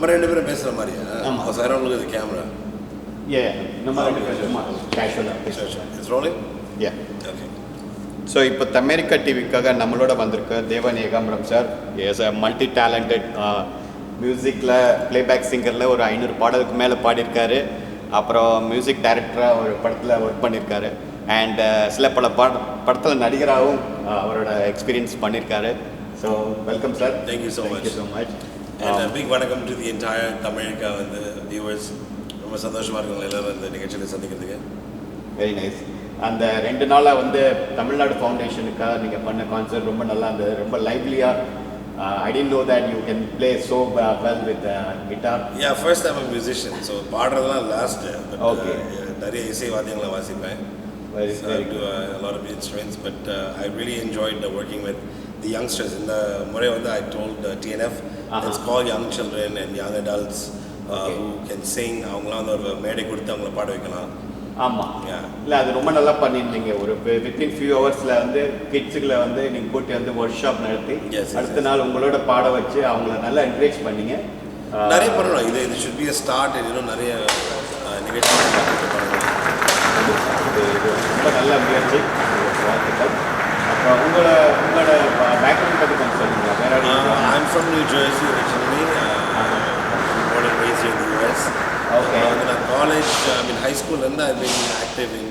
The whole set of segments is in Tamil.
நம்ம ரெண்டு பேரும் பேசுகிற மாதிரியா? ஆமாம் sir. Look at the camera. Yeah, நம்ம ரெண்டு பேரும் casual. It's rolling? Yeah. Okay. So இப்போ தமிரிக்கா டிவிக்காக நம்மளோட வந்திருக்க தேவன் Ekambaram sir is a multi talented மியூசிக்கில் ப்ளேபேக் சிங்கரில் ஒரு 500 பாடலுக்கு மேலே பாடியிருக்காரு. அப்புறம் மியூசிக் டைரக்டராக ஒரு படத்தில் ஒர்க் பண்ணியிருக்காரு. அண்ட் சில பல படத்தில் நடிகராகவும் அவரோட எக்ஸ்பீரியன்ஸ் பண்ணியிருக்காரு. So welcome sir. Thank you so much. And a big வணக்கம் to the entire America and the viewers. ரொம்ப சந்தோஷமாக இருக்குங்க எல்லாரும் இந்த நிகழ்ச்சியில் சந்திக்கிறதுக்கு. Very nice. அந்த 2 நாளாக வந்து தமிழ்நாடு ஃபவுண்டேஷனுக்காக நீங்கள் பண்ண கான்சர்ட் ரொம்ப நல்லா இருந்தது, ரொம்ப லைவ்லியாக. I didn't know that you can play so well with guitar. Yeah, first I'm a musician, so பாடுறதுலாம் லாஸ்ட். Okay. நிறைய இசை வாத்தியங்களை வாசிப்பேன். Very do a lot of instruments, but I really enjoyed working with the youngsters. In the முறை வந்து I told TNF, it's called young children and young adults who can sing. அவங்களாம் வந்து ஒரு மேடை கொடுத்து அவங்கள பாட வைக்கலாம். ஆமாம், இல்லை அது ரொம்ப நல்லா பண்ணியிருந்தீங்க. ஒரு வித்தின் ஃபியூ ஹவர்ஸில் வந்து கிட்ஸுகளை வந்து நீங்கள் கூட்டி வந்து ஒர்க் ஷாப் நடத்தி அடுத்த நாள் உங்களோட பாட வச்சு அவங்கள நல்லா என்கரேஜ் பண்ணீங்க. நிறைய பண்ணணும். இது ஷுட் பி a ஸ்டார்ட். இன்னும் நிறைய நிகழ்ச்சிகள் பண்ணணும். இது ரொம்ப நல்ல முயற்சி, வாழ்த்துக்கள். அப்புறம் உங்களோட பேக்ரவுண்ட் பற்றி கொஞ்சம் சொல்லுங்களா? வேறு I'm from New Jersey originally, born and raised in the US. Okay. In college, high school, I've been active in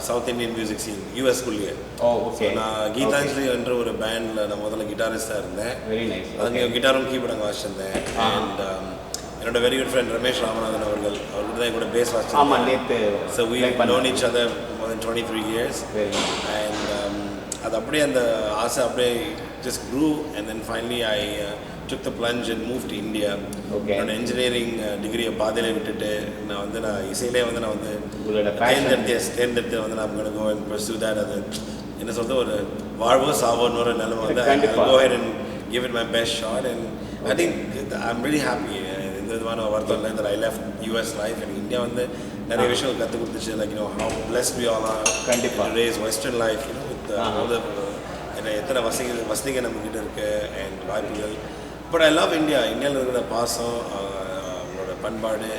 South Indian music scene, US schoolliye. Oh, okay. நான் கீதாஞ்சலி என்ற ஒரு பேண்டில் நான் முதல்ல கிட்டாரிஸ்டாக இருந்தேன். Very nice. அங்கே கிட்டாரும் கீபோர்ட் அங்கே வாசிச்சிருந்தேன். அண்ட் என்னோட very good friend Ramesh Ramanathan அவர்கள் அவர்கிட்ட தான் கூட பேஸ் வாசிச்சேன். ஆமாம், நேற்று. So we known each other more than 23 years. And அது அப்படியே அந்த ஆசை அப்படியே just grew, and then finally I took the plunge and moved to India. Okay. என்னோட இன்ஜினியரிங் டிகிரியை பாதியிலே விட்டுட்டு நான் இசையிலே வந்து தேர்ந்தெடுத்து வந்து நான் going to go and pursue that. அது என்ன சொல்றது, ஒரு வாழ்வோ சாவோன்னு ஒரு நிலைமை வந்து I'll go ahead and give it my best shot, and I think I'm really happy. இந்த விதமான வருத்தம் இல்லை that I left US life, and India வந்து நிறைய விஷயங்கள் கற்றுக் கொடுத்துச்சு. Like how blessed we all are to raise Western life, with all the எத்தனை வசதிகள் நம்மக்கிட்ட இருக்கு and வாய்ப்புகள். But I love India. இந்தியாவில் இருக்கிற பாசம், அவங்களோட பண்பாடு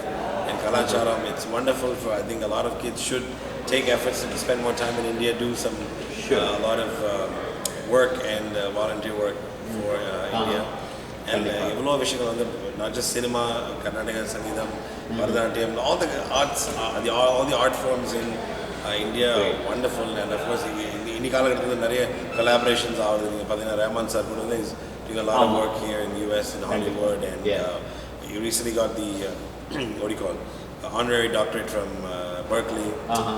and கலாச்சாரம், it's wonderful. For I think a lot of kids should take efforts to spend more time in India, do some a lot of work and volunteer work for India. And எவ்வளோ விஷயங்கள் வந்து not just cinema, Karnataka சங்கீதம், Bharatanatyam, all the arts, all the art forms in India are wonderful. And of course இன்னி காலகட்டத்தில் நிறைய collaborations ஆகுது. நீங்கள் பார்த்தீங்கன்னா ரஹ்மான் சார் கூட வந்து doing a lot of work here in the US in Hollywood, and you recently got the what do you call honorary doctorate from Berkeley.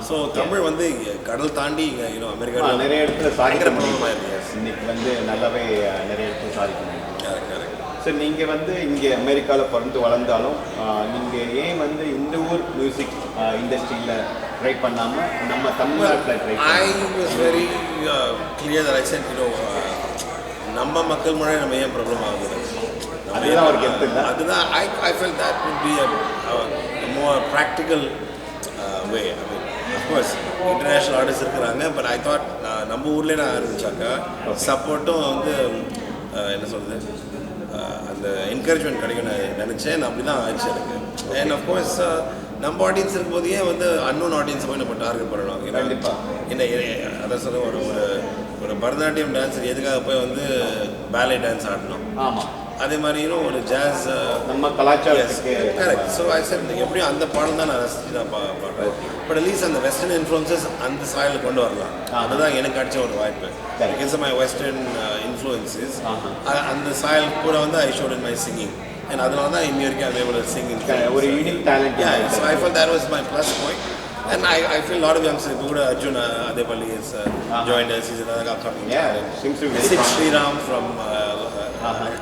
So Tamil வந்து கடல் தாண்டி அமெரிக்கால நிறைய இடத்துல சாதிக்கிறாங்க. இன்னைக்கு வந்து நல்லாவே நிறைய இடத்துல சாதிக்கிறாங்க. ஸோ நீங்கள் வந்து இங்கே அமெரிக்காவில் பிறந்து வளர்ந்தாலும் நீங்கள் ஏன் வந்து இந்த ஊர் மியூசிக் இண்டஸ்ட்ரியில் ட்ரை பண்ணாமல் நம்ம தமிழ்நாட்டில் ட்ரை பண்ண? I was very clear that I said, நம்ம மக்கள் முன்னாடி நம்ம ஏன் ப்ராப்ளம் ஆகுது, அதுதான் அவருக்கு எடுத்துங்க. அதுதான் I felt that would be a more practical way. I mean, of course international artists இருக்கிறாங்க, but I thought நம்ம ஊர்லேயே நான் ஆரம்பிச்சாக்கா சப்போர்ட்டும் வந்து என்ன சொல்கிறது, அந்த என்கரேஜ்மெண்ட் கிடைக்கும் நினச்சேன். அப்படி தான் ஆயிடுச்சு எனக்கு. அண்ட் அஃப்கோர்ஸ் நம்ம ஆடியன்ஸ் இருக்கும்போது ஏன் வந்து அன்னோன் ஆடியன்ஸ் போய் நம்ம டார்கெட் பண்ணணும்? என்ன அதான் சொல்ல, ஒரு பரதநாட்டியம் டான்ஸர் எதுக்காக போய் வந்து பேலே டான்ஸ் ஆடணும்? ஆமாம், அதே மாதிரி ஒரு ஜாஸ் நம்ம கலாச்சாரத்துக்கு கரெக்ட். ஸோ ஐ செட் எப்படியும் அந்த பாடம் தான் நான் ரசிச்சு தான் பாடுறேன். பட் அட்லீஸ்ட் அந்த வெஸ்டர்ன் இன்ஃப்ளூயன்சஸ் அந்த ஸ்டைலில் கொண்டு வரலாம். அதுதான் எனக்கு கிடைச்ச ஒரு வாய்ப்பு. பிகாஸ் மை வெஸ்டர்ன் இன்ஃப்ளூயன்சஸ் அந்த ஸ்டைல் கூட வந்து ஐ ஷோட் இன் மை சிங்கிங், அண்ட் அதனால தான் இன்னி வரைக்கும் அதே போல சிங்கிங் ஒரு unique talent. So I felt that was my plus point. And I feel a lot of youngsters, இப்போ கூட Arjun அதேபள்ளி is joined us. He's another upcoming talent. Sriram from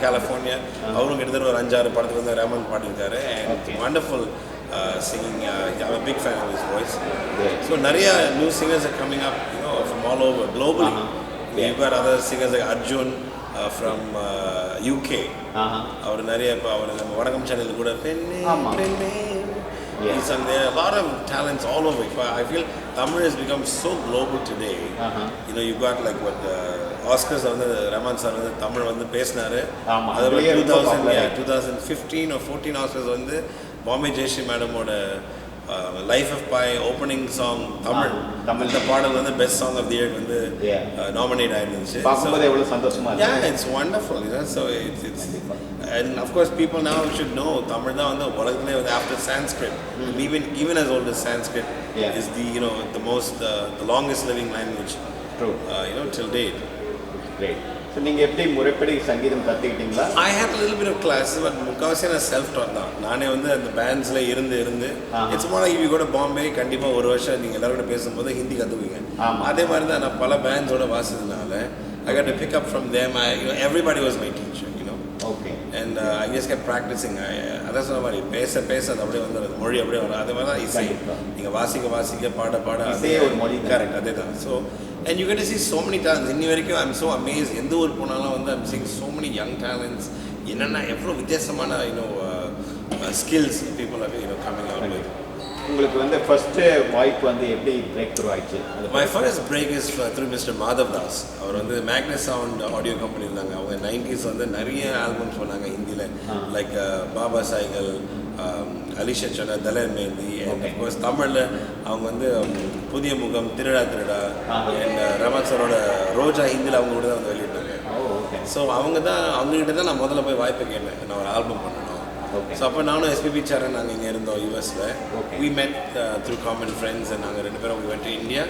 California. அவரும் கிட்டத்தட்ட ஒரு 5-6 படத்துக்கு வந்து ரஹ்மான் பாடியிருக்காரு. And wonderful singing. I'm a big fan of his voice. So நிறைய new singers are coming up, from all over globally. We've got other singers like Arjun from UK. அவர் நிறைய அவர் நம்ம வணக்கம் சேனல் கூட பெண்ணே. He's on there. A lot of talents all over. I feel Tamil has become so global today. You've got like ஆஸ்கர்ஸில் வந்து ரஹ்மான் சார் வந்து தமிழ் வந்து பேசினார். அது 2015 or 14 ஆஸ்கர்ஸ் வந்து பாம்பே ஜெயஸ்ரீ மேடமோட life of pi opening song Tamil இந்த பாடல் வந்து best song of the year வந்து நாமினேட் ஆயிருந்துச்சு. பார்க்கும்போது எவ்வளவு சந்தோஷமா இருக்கு. Yeah, it's wonderful, you know. So it's and of course people now should know Tamil தான் வந்து உலகத்திலே வந்து after Sanskrit, even as old as Sanskrit is the, you know, the most the longest living language. True. You know, till date. Great. So நீங்க எப்படி முறைப்படி சங்கீதம் கத்துக்கிட்டீங்களா? I had a little bit of classes, but முக்காவாசி நான் செல்ஃப் டாட் தான். நானே வந்து அந்த பேண்ட்ஸில் இருந்து it's more like if you go to Bombay கண்டிப்பாக ஒரு வருஷம் நீங்கள் எல்லாரோட பேசும்போது ஹிந்தி கற்றுக்குவீங்க. அதே மாதிரி தான் நான் பல பேண்ட்ஸோட வாசிச்சதுனால I got to pick up from them. You know, everybody was my teacher, you know. Okay. And I just kept practicing. அதான் சொன்ன மாதிரி பேச அது அப்படியே வந்துடுது, மொழி அப்படியே வரும். அதே மாதிரி தான் இசை, நீங்கள் வாசிக்க பாட அதே ஒரு மொழி. கரெக்ட், அதே தான். So and you get to see so many talents. இன்னி வரைக்கும் I'm so amazed. எந்த ஊர் போனாலும் வந்து I'm seeing so many young talents. என்னென்ன எவ்வளோ வித்தியாசமான skills people are coming out with. உங்களுக்கு வந்து ஃபர்ஸ்ட் வாய்ப்பு வந்து எப்படி பிரேக் த்ரூ ஆயிடுச்சு? My first break is through Mr. Madhav Das. அவர் வந்து மேக்னஸ் சவுண்ட் ஆடியோ கம்பெனி இருந்தாங்க. அவங்க 90s வந்து நிறைய ஆல்பம்ஸ் பண்ணாங்க ஹிந்தியில், like Baba Sehgal, Alisha Chinai, Daler Mehndi, and of course தமிழில் அவங்க வந்து புதிய முகம், திருடா அண்ட் ரமன் சாரோட ரோஜா ஹிந்தியில் அவங்க கூட தான் வந்து வெளியிட்டாங்க. ஸோ அவங்ககிட்ட தான் நான் முதல்ல போய் வாய்ப்பு கேட்டேன், நான் ஒரு ஆல்பம் பண்ணணும். ஸோ அப்போ நானும் எஸ்பிபி சாரன் நாங்கள் இங்கே இருந்தோம் யூஎஸில். we met through common friends, and நாங்கள் 2 பேரும் we went to India.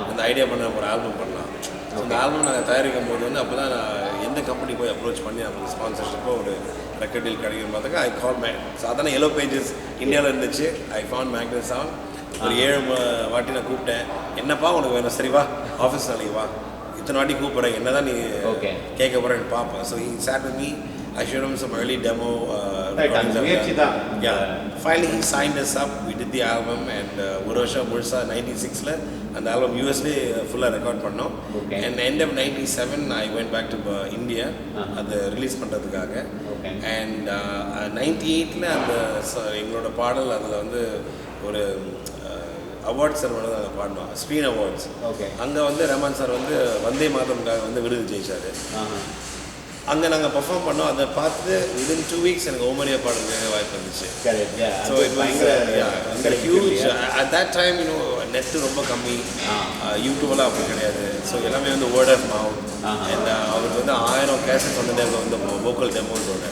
அந்த ஐடியா பண்ண ஒரு ஆல்பம் பண்ணலாம். ஸோ அந்த ஆல்பம் நாங்கள் தயாரிக்கும் போது வந்து அப்போ தான் நான் எந்த கம்பெனி போய் அப்ரோச் பண்ணி அவங்களுக்கு ஸ்பான்சர்ஷிப்போ ஒரு ரெக்கார்ட் டீல் கிடைக்கும் பார்த்தாக்கா ஐ கால் சாதாரண எல்லோ பேஜஸ் இந்தியாவில் இருந்துச்சு. I found Magnus sound. ஒரு 7 வாட்டி நான் கூப்பிட்டேன், என்னப்பா உனக்கு வேணும், சரி வா ஆஃபீஸ் நாளைக்கு வா, இத்தனை வாட்டி கூப்பிட்றேன், என்ன தான் நீ கேட்க போகிறேன்னு பார்ப்பேன். So he sat with me. I showed him some early demo recordings. Yeah. Finally he signed us up. We did the album, and ஒரு வருஷம் முழுசா 96ல அந்த ஆல்பம் யூஎஸ்லே ஃபுல்லாக ரெக்கார்ட் பண்ணோம். And end of 97 I went back to India அதை ரிலீஸ் பண்ணுறதுக்காக. And 98ல அந்த எங்களோட பாடல் அதில் வந்து ஒரு அவார்ட் செரமனி தான் அதை பாடினோம், ஸ்க்ரீன் அவார்ட்ஸ். அங்கே வந்து ரஹ்மான் சார் வந்து வந்தே மாதம்காக வந்து விருது ஜெயிச்சார். அங்கே நாங்கள் பர்ஃபார்ம் பண்ணோம். அதை பார்த்து விதின் 2 weeks எனக்கு ஓமரியா பாடுறதுக்கு வாய்ப்பு இருந்துச்சு. So it was huge. At that time net ரொம்ப கம்மி, யூடியூபெல்லாம் அப்படி கிடையாது. ஸோ எல்லாமே வந்து வேர்ட் ஆஃப் மவுத். அண்ட் அவருக்கு வந்து 1000 கேசட்ஸ் வந்து வந்து வோக்கல் டெமோஸோட.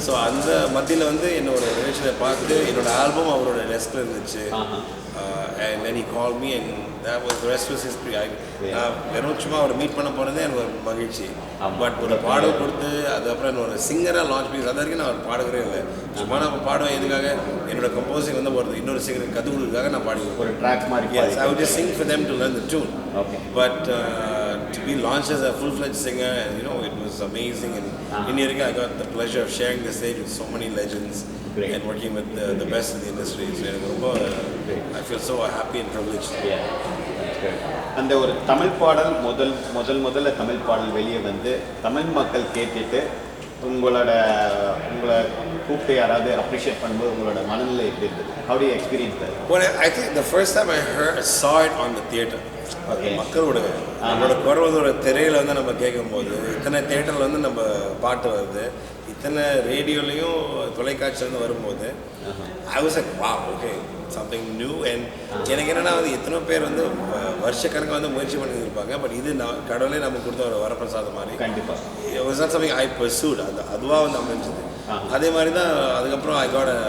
ஸோ அந்த மத்தியில் வந்து என்னோட ரிலேஷனை பார்த்து என்னோட ஆல்பம் அவரோட டெஸ்கில் இருந்துச்சு. And then he called me, and that was the rest was history. வெறும் சும்மா அவரை மீட் பண்ண போனதே எனக்கு ஒரு மகிழ்ச்சி. பட் ஒரு பாடல் கொடுத்து அதுக்கப்புறம் ஒரு சிங்கராக லான்ச் பண்ணி அது வரைக்கும் நான் அவர் பாடுகிறே இல்லை. சும்மா நான் பாடுவேன் எதுக்காக, என்னோட கம்போசிங் வந்து ஒரு இன்னொரு சிங்கர் கற்றுக்கிறதுக்காக நான் பாடுவேன். ஒரு ட்ராக் மாதிரி. Yes, I would just sing for them to learn the tune. But to be launched as a full-fledged singer, and it was amazing. And in America I got the pleasure of sharing the stage with so many legends. Great. And working with the best in the industry. So I feel so happy and privileged. Yeah, that's good. அந்த ஒரு தமிழ் பாடல் முதல்ல தமிழ் பாடல் வெளியே வந்து தமிழ் மக்கள் கேட்டுட்டு உங்களை கூப்பிட்டு யாராவது அப்ரிஷியேட் பண்ணும்போது உங்களோட மனநிலை எப்படி இருந்தது? How do you experience that? Well, I think the first time I saw it on the theater. மக்களோட நம்மளோட குரல் திரையில் வந்து நம்ம கேட்கும்போது இத்தனை தியேட்டரில் வந்து நம்ம பாட்டு வருது, இத்தனை ரேடியோலையும் தொலைக்காட்சியிலேருந்து வரும்போது I was like, wow, okay, something new. And எனக்கு என்னென்னா வந்து எத்தனை பேர் வந்து வருஷக்கணக்காக வந்து முயற்சி பண்ணியிருப்பாங்க. பட் இது கடவுளே நமக்கு கொடுத்த ஒரு வரப்பிரசாதம் மாதிரி. கண்டிப்பாக it was not something I pursued. அதுவாக வந்து அமைஞ்சது. அதே மாதிரி தான் அதுக்கப்புறம் I got an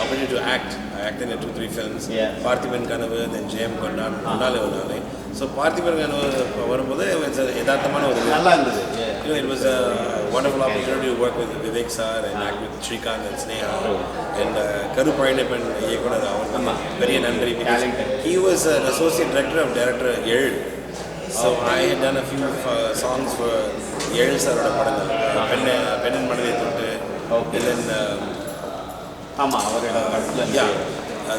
opportunity to act. I acted in 2-3 films. Parthiban கனவு, then ஜெயம் கொண்டான், முன்னாலே வந்தாலே. ஸோ பார்த்திபன் கனவு வரும்போது யதார்த்தமான ஒரு நல்லா இருந்தது. It was a wonderful opportunity to work with Vivek sir and act with Shrikant and Sneha and Karu Payinappan இயக்குனர் அவருக்கு பெரிய நன்றி. He was an associate director of director Yel. So I had done a few songs for Yel சாரோட படங்கள், பெண்ணின் மனதை தொட்டு, and then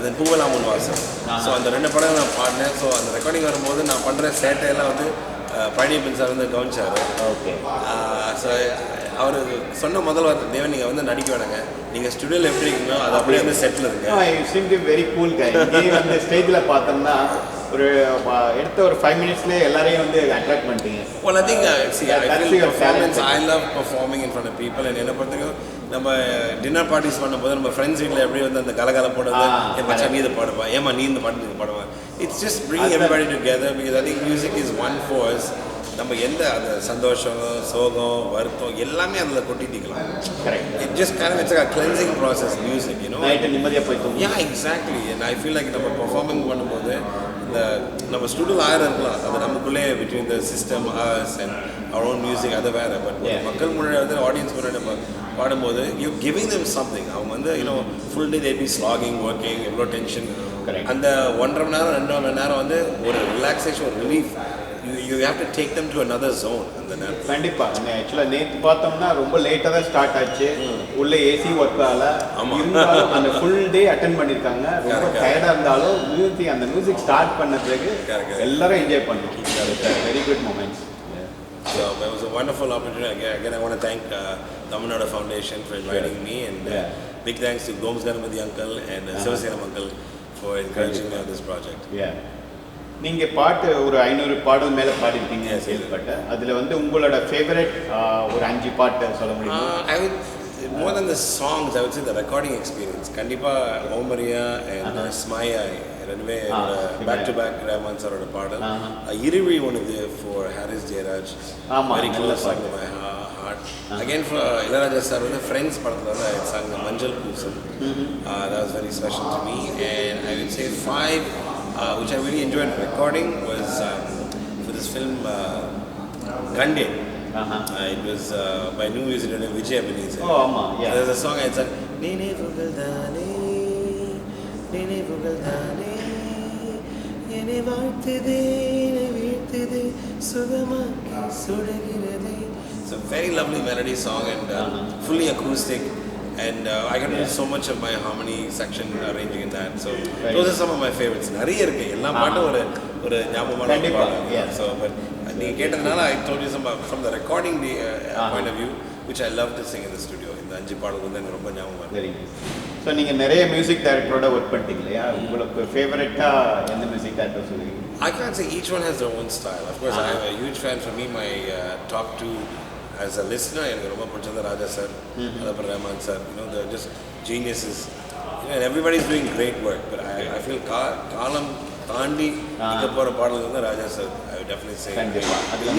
then பூவலாம் Unvasam. So அந்த 2 படம் நான் பாடினேன். ஸோ அந்த ரெக்கார்டிங் வரும்போது நான் பண்ணுற சேட்டையெல்லாம் வந்து பழனியப்பன் சார் வந்து கவனிச்சார். ஸோ அவர் சொன்ன முதல் வார்த்தை, தேவன் நீங்கள் வந்து நடிக்க வேணாங்க, நீங்கள் ஸ்டுடியோவில் எப்படி இருக்கீங்களோ அது அப்படியே வந்து செட்டில் இருக்கு. வெரி கூல் கை. வந்து ஸ்டேஜில் பார்த்தோம்னா ஒரு எடுத்த ஒரு 5 மினிட்ஸ்ல எல்லாரையும் வந்து அட்ராக்ட் பண்ணிட்டீங்க. Well, I think I feel performance. I love performing in front of people, and என்ன பொறுத்தவரைக்கும் நம்ம டின்னர் பார்ட்டிஸ் பண்ணும்போது நம்ம ஃப்ரெண்ட்ஸ் வீட்டில் எப்படி வந்து அந்த கலகல போடுறது, என் மச்சான் நீ இதை பாடுவா, ஏமா நீ இந்த பாட்டு பாடுவா. It's just bringing everybody together because I think music is one force. நம்ம எந்த அந்த சந்தோஷம், சோகம், வருத்தம் எல்லாமே அதில் கொட்டிக்கலாம். It just kind of it's like a cleansing process, music, you know. Night நிம்மதியாக போய்க்கும். Yeah, exactly. And I feel like நம்ம பெர்ஃபார்மிங் பண்ணும்போது இந்த நம்ம ஸ்டுடியோவில் இருக்கலாம், அது நமக்குள்ளே between the system, us and our own music, அது வேறு. பட் மக்கள் முன்னாடி வந்து ஆடியன்ஸ் முன்னாடி நம்ம பாடும்போது you giving them something. அவங்க வந்து you know full day they be slogging, working, எவ்வளோ டென்ஷன். அந்த 1.5 மணி நேரம் 2 மணி நேரம் வந்து ஒரு ரிலாக்ஸேஷன், ஒரு relief. You have to take them to another zone அந்த நேரம். கண்டிப்பா. ஆக்சுவலாக நேற்று பார்த்தோம்னா ரொம்ப லேட்டாக தான் ஸ்டார்ட் ஆச்சு. உள்ள ஏசி ஒர்க் ஆகல, இருந்தாலும் அந்த ஃபுல் டே அட்டென்ட் பண்ணியிருக்காங்க. ரொம்ப டயர்டாக இருந்தாலும் அந்த மியூசிக் ஸ்டார்ட் பண்ண பிறகு எல்லாரும் என்ஜாய் பண்ணிருக்கீங்க. Very good moments. So it was a wonderful opportunity. Again, I want to thank Tamil Nadu Foundation for inviting me, and big thanks to Gomes Ganapathy uncle and Sivasenam uncle for encouraging me on this project. நீங்கள் பாட்டு ஒரு 500 பாடல் மேலே பாடிருக்கீங்க செயல்பட்ட. அதில் வந்து உங்களோட ஃபேவரட் ஒரு 5 பாட்டு சொல்ல முடியுமா? I would, more than the songs, I would say the recording experience. கண்டிப்பாக ஓமரியா and ஸ்மாயா ரெண்டுமே பேக் டு பேக் ரஹ்மான் சாரோட பாடல். இருவி ஒன்றுது for Haris Jayaraj, very close to my heart. Again for Ilaiyaraaja sir வந்து ஃப்ரெண்ட்ஸ் படத்தில் வந்து I sang மஞ்சள் பூசம். That was very special to me. And I would say 5 which I really enjoyed recording was for this film Gande. It was by new music director Vijay. There's a song I sang, Nene Vugaldane Nene Vugaldane Yene Vartide Yene Virtide Sugamaki Sudagirade. It's a very lovely melody song and fully acoustic. And I got to do so much of my harmony section arranging in that. So those are some of my favorites. நிறைய இருக்கு. எல்லா பாட்டும் ஒரு ஞாபகமான பாட்டு. So but நீங்க கேட்டதனால I told you some from the recording point of view, which I love to sing in the studio. இந்த 5 பாடல் வந்து எனக்கு ரொம்ப ஞாபகமா இருக்கு. ஸோ நீங்கள் நிறைய மியூசிக் டைரக்டரோட ஒர்க் பண்ணிட்டீங்க இல்லையா? உங்களுக்கு ஃபேவரட்டா எந்த மியூசிக் டைரக்டர் சொல்லுவீங்க? I can't say each one has their own style. Of course, I am a huge fan. For me, my top 2 as a listener, எனக்கு ரொம்ப பிடிச்சது ராஜா சார், அதுக்கப்புறம் Rahman sir. You know, they're just geniuses. You know, and everybody's doing great work. But I feel காலம் தாண்டி இங்கே போகிற பாடல்கள் வந்து Raja sir. I would definitely say. இங்கே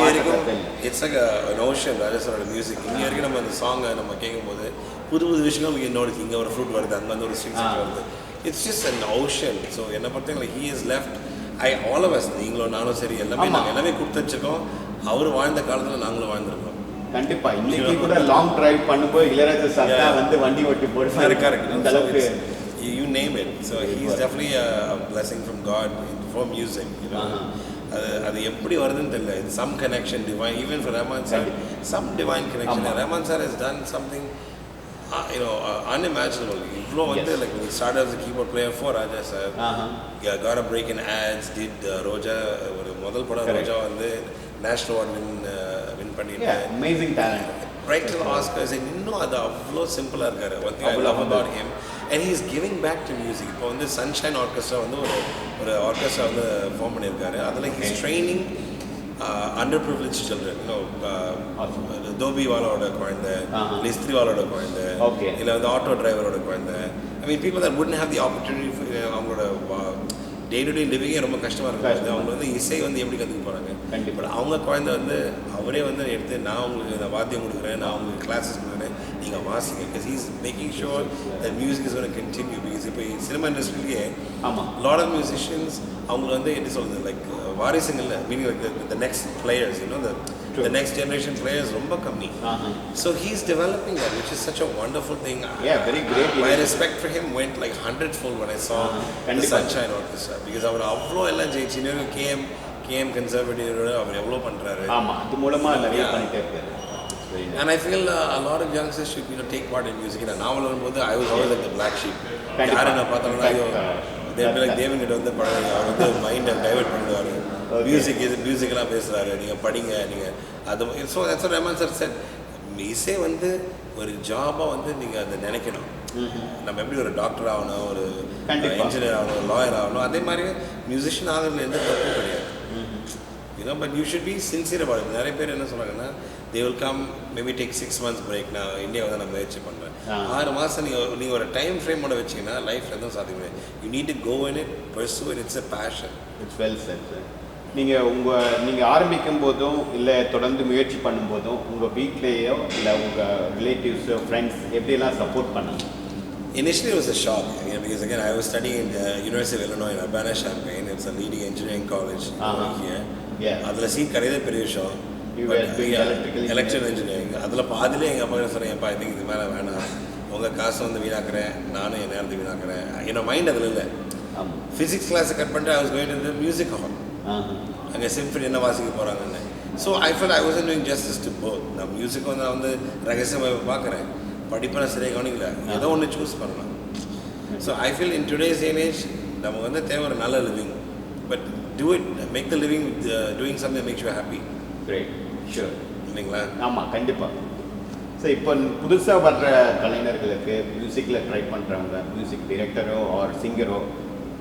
வரைக்கும் it's like an ocean. Raja சாரோட மியூசிக் இங்கே வரைக்கும் நம்ம அந்த சாங்கை நம்ம கேட்கும்போது புது புது விஷயங்கள் we notice. இங்கே ஒரு ஃப்ரூட் வருது, அங்கே வந்து ஒரு ஸ்ட்ரிங்ஸ் வருது. It's just an ocean. So என்னை பொறுத்தவரை he is left. All of us, நீங்களும் நானும் சரி, எல்லாமே கொடுத்து வச்சிருக்கோம். அவர் வாழ்ந்த காலத்தில் நாங்களும் வாழ்ந்துருக்கோம். கண்டிப்பா. இன்னைக்கு கூட லாங் டிரைவ் பண்ணும்போது இளையராஜா சார் தான் வந்து வண்டி ஓட்டி போடுறாரு. இந்த அளவுக்கு you name it. So he's definitely a blessing from God for music, you know. அது எப்படி வருதுன்னு தெரியல. Some connection divine, even for Rahman sir, some divine connection. Rahman sir has done something unimaginable. Ivlo வந்து like when he started as a keyboard player for Raja sir, got a break in ads, did Roja, ஒரு முதல் படம் ரோஜா வந்து நேஷனல் அவார்ட் வின் பண்ணிட்டு. Amazing talent. Right to the Oscars. And இன்னும் அது அவ்வளோ சிம்பிளாக இருக்காரு. One thing I love about him, and he's giving back to music. இப்போ வந்து சன்ஷைன் ஆர்கெஸ்ட்ரா வந்து ஒரு ஆர்கெஸ்ட்ரா வந்து ஃபார்ம் பண்ணியிருக்காரு. அதில் he's training underprivileged children. You know, தோபிவாலோட குழந்தை, லெஸ்திவாலோட குழந்தை, இல்லை வந்து ஆட்டோ டிரைவரோட குழந்தை. I mean, people that wouldn't have the opportunity for அவங்களோட டே டு டே லிவிங்கே ரொம்ப கஷ்டமாக இருக்கும். அவங்க வந்து இசை வந்து எப்படி கற்றுக்க போகிறாங்க. பட் அவங்க குழந்தை வந்து அவரே வந்து எடுத்து நான் உங்களுக்கு நான் வாத்தியம் கொடுக்குறேன், நான் உங்களுக்கு கிளாஸஸ் கொடுக்குறேன், நீங்கள் வாசிங்க. Because he's making sure that music is gonna continue. Because இப்போ சினிமா இண்டஸ்ட்ரியிலேயே லாட் ஆஃப் மியூசிஷியன்ஸ் அவங்களுக்கு வந்து எப்படி சொல்கிறது லைக் வாரிசுங்க இல்லை, meaning like the next players, you know the next generation players ரொம்ப கம்மி. So he's developing that, which is such a wonderful thing. Very great. My respect for him went like 100-fold when I saw the Sunshine Orchestra, because அவர் அவ்வளோ எல்லாம் ஜெயிச்சு KM conservative அவர் எவ்வளோ பண்ணுறாரு. அது மூலமாக நிறைய பண்ணிட்டே இருக்காரு. And I feel a lot of youngsters should take part in music. நான் வரும்போது I was always like the black sheep. யாரை நான் பார்த்தோம்னா ஐயோ தேவன் கிட்ட வந்து பழகுங்க, அவர் வந்து மைண்டை டைவர்ட் பண்ணுவார். மியூசிக்கெல்லாம் பேசுகிறாரு, நீங்கள் படிங்க, நீங்கள் அது. ஸோ ரஹ்மான் சார் சார் இசை வந்து ஒரு ஜாபாக வந்து நீங்கள் அதை நினைக்கணும். நம்ம எப்படி ஒரு டாக்டர் ஆகணும், ஒரு இன்ஜினியர் ஆகணும், லாயர் ஆகணும், அதே மாதிரி மியூசிஷியன் ஆகிறதுல எந்த தப்பும் கிடையாது. You know but you should be sincere about it. நிறைய பேர் என்ன சொல்கிறாங்கன்னா, they will come maybe take 6 months break. நான் இந்தியாவை தான் நான் முயற்சி பண்ணுறேன். 6 மாதம் நீங்கள் ஒரு டைம் ஃப்ரேமோட வச்சிங்கன்னா லைஃப்பில் எதுவும் சாத்தியம். You need to go in it, pursue it. It's a passion. It's well set sir. நீங்கள் ஆரம்பிக்கும் போதும் இல்லை தொடர்ந்து முயற்சி பண்ணும்போதும் உங்கள் வீட்லேயோ இல்லை உங்கள் ரிலேட்டிவ்ஸோ ஃப்ரெண்ட்ஸ் எப்படியெல்லாம் சப்போர்ட் பண்ணாங்க? Initially it was a shock, because again I was studying in the University of Illinois in Urbana-Champaign. It's a leading engineering college here. Yeah. அதில் சீட் கிடையவே பெரிய விஷயம். Electrical engineering. அதில் பாதிலே எங்கள் அப்பா சொன்னேன், எப்பா இதுக்கு இது மேலே வேணாம், உங்கள் காசை வந்து வீணாக்குறேன், நானும் என் நேரத்தை வீணாக்குறேன். என்னோட மைண்ட் அதில் இல்லை. ஃபிசிக்ஸ் கிளாஸை கட் பண்ணிட்டு I was going to the music hall. அங்கே சிம்ஃபனி என்ன வாசிக்க போகிறாங்கன்னு. So I felt I wasn't doing justice to both. நான் மியூசிக் வந்து நான் வந்து ரகசியமாக பார்க்குறேன், படிப்பை சரியாக கவனிக்கல, ஏதோ ஒன்று சூஸ் பண்ணலாம். So I feel in today's age நமக்கு வந்து தேவை ஒரு நல்ல living. But do it, make the living with doing something makes you happy. Great, sure. இல்லைங்களா? ஆமாம், கண்டிப்பாக. ஸோ இப்போ புதுசாக வர்ற கலைஞர்களுக்கு மியூசிக்கில் ட்ரை பண்ணுறவங்க, மியூசிக் டைரக்டரோ ஆர் சிங்கரோ,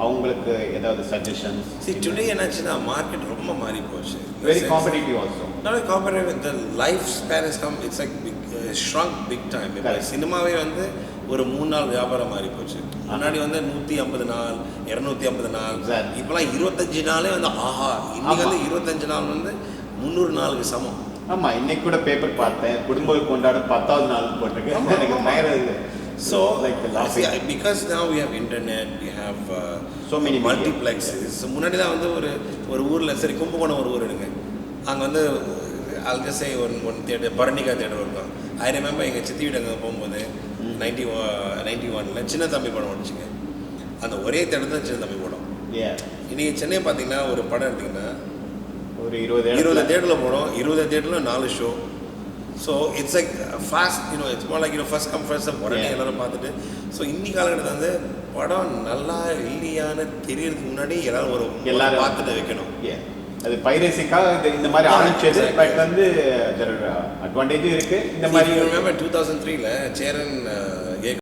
அவங்களுக்கு ஏதாவது சஜஷன்ஸ்? டுடே என்னாச்சுன்னா மார்க்கெட் ரொம்ப மாறி போச்சு. Very competitive also. Not competitive, the life span is come, it's like shrunk big time. இப்போ சினிமாவே வந்து ஒரு 3 நாள் வியாபாரம் மாறி போச்சு. முன்னாடி வந்து 150 நாள் 250 நாள், இப்போலாம் 25 நாளே வந்து ஆஹா. இன்னைக்கு வந்து 25 நாள் வந்து 300 நாளுக்கு சமம். ஆமாம், இன்னைக்கு கூட பேப்பர் பார்த்தேன், குடும்பம் கொண்டாட 10வது நாள் போட்டிருக்கேன். எனக்கு நேரம். So because now we have internet, we have so many multiplexes. So முன்னாடி தான் வந்து ஒரு ஊரில், சரி கும்பகோணம் ஒரு ஊர் எடுங்க, அங்கே வந்து I'll just say one theatre, பரணிகா தேட்டர் இருக்கும். ஐ ரிமெம்பர் எங்கள் சித்தி வீடு அங்கே போகும்போது 91 சின்ன தம்பி படம் வந்துச்சுங்க. அந்த ஒரே தேட்டர் தான் சின்ன தம்பி படம். இன்றைக்கி சென்னை பார்த்தீங்கன்னா ஒரு படம் எடுத்திங்கன்னா ஒரு 20 தேட்டரில் போடும், 20 தேட்டரில் 4 show. So it's like fast, it's more like first come first உடனே எல்லாரும் பார்த்துட்டு. ஸோ இன்னி காலகட்டத்தில் வந்து படம் நல்லா இல்லையான்னு தெரியறதுக்கு முன்னாடி எல்லாரும் பார்த்துட்டு வைக்கணும். அது பைரசிக்காக இந்த மாதிரி ஆரம்பிச்சது. பட் வந்து அட்வான்டேஜும் இருக்குது. இந்த மாதிரி 2003ல சேரன் ஏ